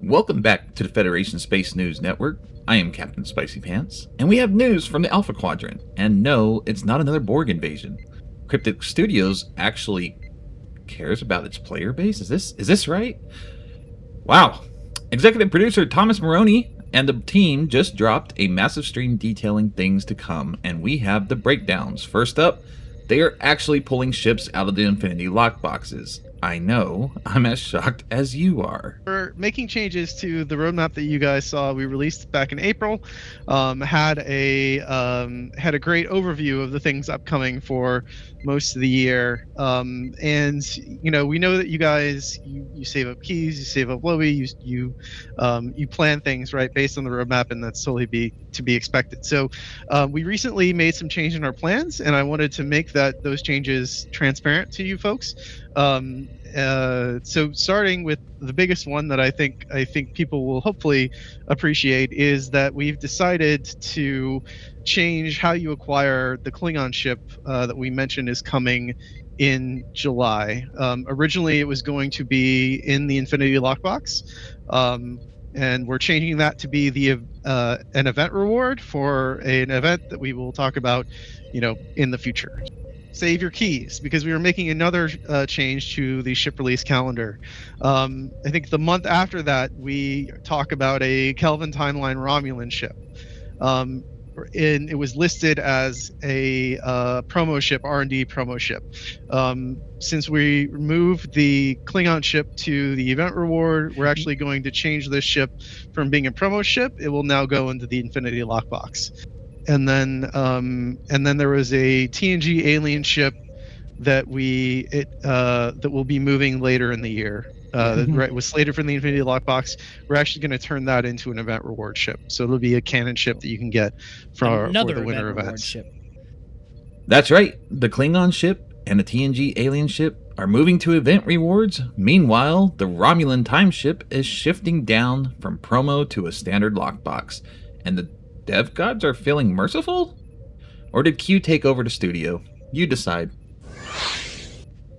Welcome back to the Federation Space News Network. I am Captain Spicy Pants, and we have news from the Alpha Quadrant. And no, it's not another Borg invasion. Cryptic Studios actually cares about its player base? Is this right? Wow. Executive producer Thomas Maroney and the team just dropped a massive stream detailing things to come, and we have the breakdowns. First up, they are actually pulling ships out of the Infinity lockboxes. I know, I'm as shocked as you are. We're making changes to the roadmap that you guys saw. We released back in April. Had a great overview of the things upcoming for most of the year. And you know, we know that you guys you save up keys, you save up lobby, you plan things right based on the roadmap, and that's totally to be expected. So we recently made some change in our plans, and I wanted to make those changes transparent to you folks. So starting with the biggest one that I think people will hopefully appreciate is that we've decided to change how you acquire the Klingon ship that we mentioned is coming in July. Originally, it was going to be in the Infinity Lockbox, and we're changing that to be an event reward for an event that we will talk about, in the future. Save your keys, because we were making another change to the ship release calendar. I think the month after that, we talk about a Kelvin Timeline Romulan ship. And it was listed as a promo ship, R&D promo ship. Since we moved the Klingon ship to the event reward, we're actually going to change this ship from being a promo ship. It will now go into the Infinity Lockbox. And then there was a TNG alien ship that that will be moving later in the year. Right, was slated for the Infinity Lockbox. We're actually going to turn that into an event reward ship. So it'll be a canon ship that you can get for the winter events. Ship. That's right. The Klingon ship and the TNG alien ship are moving to event rewards. Meanwhile, the Romulan time ship is shifting down from promo to a standard lockbox. And the dev gods are feeling merciful? Or did Q take over the studio? You decide.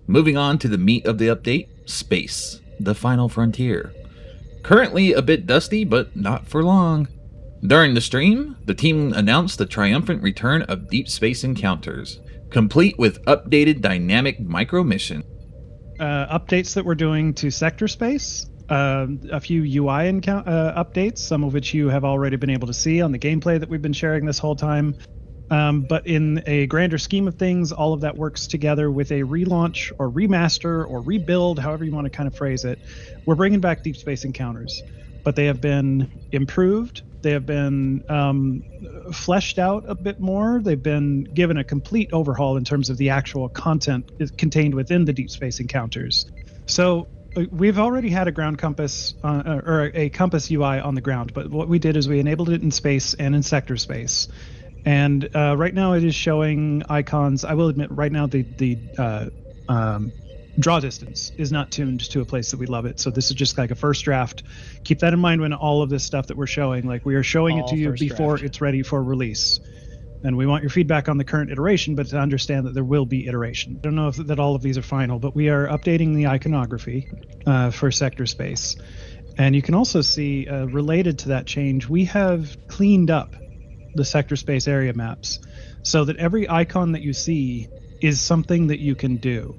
Moving on to the meat of the update, space, the final frontier. Currently a bit dusty, but not for long. During the stream, the team announced the triumphant return of Deep Space Encounters, complete with updated dynamic micro mission. Updates that we're doing to sector space. A few UI updates, some of which you have already been able to see on the gameplay that we've been sharing this whole time. But in a grander scheme of things, all of that works together with a relaunch or remaster or rebuild, however you want to kind of phrase it. We're bringing back Deep Space Encounters, but they have been improved. They have been fleshed out a bit more. They've been given a complete overhaul in terms of the actual content contained within the Deep Space Encounters. So we've already had a ground compass or a compass UI on the ground, but what we did is we enabled it in space and in sector space. And right now it is showing icons. I will admit, right now the draw distance is not tuned to a place that we love it. So this is just like a first draft. Keep that in mind when all of this stuff that we're showing, like we are showing it to you before it's ready for release. And we want your feedback on the current iteration, but to understand that there will be iteration. I don't know if that all of these are final, but we are updating the iconography for sector space. And you can also see, related to that change, we have cleaned up the sector space area maps so that every icon that you see is something that you can do.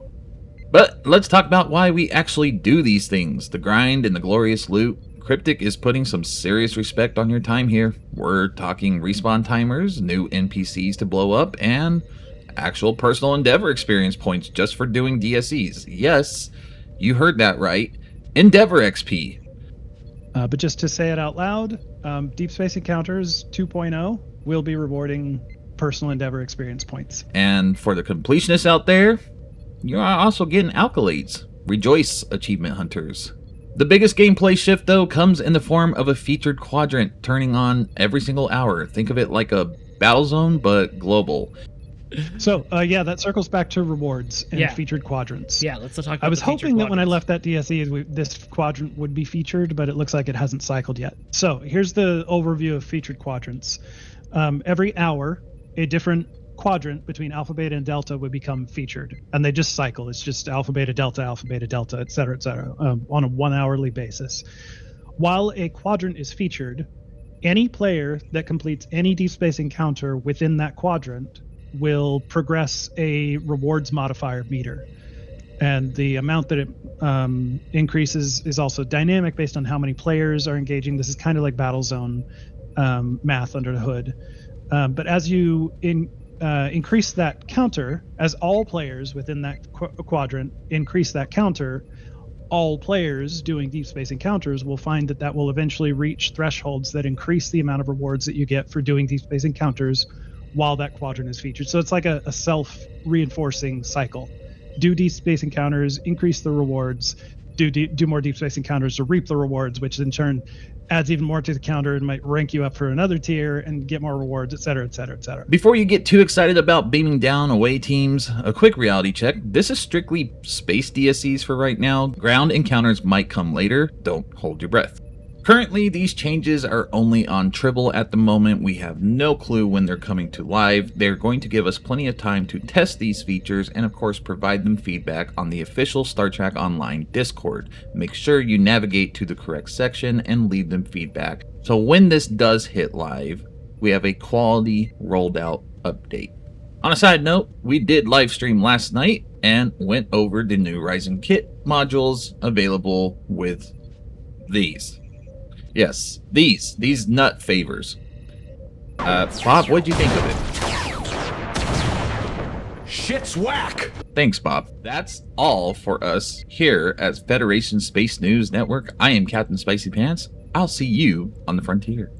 But let's talk about why we actually do these things. The grind and the glorious loot. Cryptic is putting some serious respect on your time here. We're talking respawn timers, new NPCs to blow up, and actual personal endeavor experience points just for doing DSEs. Yes, you heard that right. Endeavor XP. But just to say it out loud, Deep Space Encounters 2.0 will be rewarding personal endeavor experience points. And for the completionists out there, you are also getting accolades. Rejoice, achievement hunters. The biggest gameplay shift, though, comes in the form of a featured quadrant turning on every single hour. Think of it like a battle zone, but global. So, that circles back to rewards and featured quadrants. Yeah, let's talk about I was hoping that when I left that DSE, this quadrant would be featured, but it looks like it hasn't cycled yet. So, here's the overview of featured quadrants. Every hour, a different quadrant between alpha, beta, and delta would become featured, and they just cycle. It's just alpha, beta, delta, et cetera, on a 1 hourly basis. While a quadrant is featured, any player that completes any deep space encounter within that quadrant will progress a rewards modifier meter. And the amount that it increases is also dynamic based on how many players are engaging. This is kind of like Battlezone math under the hood. But as you increase that counter, as all players within that quadrant increase that counter, all players doing deep space encounters will find that will eventually reach thresholds that increase the amount of rewards that you get for doing deep space encounters while that quadrant is featured. So it's like a self-reinforcing cycle. Do deep space encounters, increase the rewards, do more deep space encounters to reap the rewards, which in turn adds even more to the counter and might rank you up for another tier and get more rewards, etc., etc., etc. Before you get too excited about beaming down away teams, a quick reality check. This is strictly space DSEs for right now. Ground encounters might come later. Don't hold your breath. Currently, these changes are only on Tribble at the moment. We have no clue when they're coming to live. They're going to give us plenty of time to test these features and of course provide them feedback on the official Star Trek Online Discord. Make sure you navigate to the correct section and leave them feedback. So when this does hit live, we have a quality rolled out update. On a side note, we did live stream last night and went over the new Rising Kit modules available with these. Yes, these nut favors. Bob, what'd you think of it? Shit's whack! Thanks, Bob. That's all for us here at Federation Space News Network. I am Captain Spicy Pants. I'll see you on the frontier.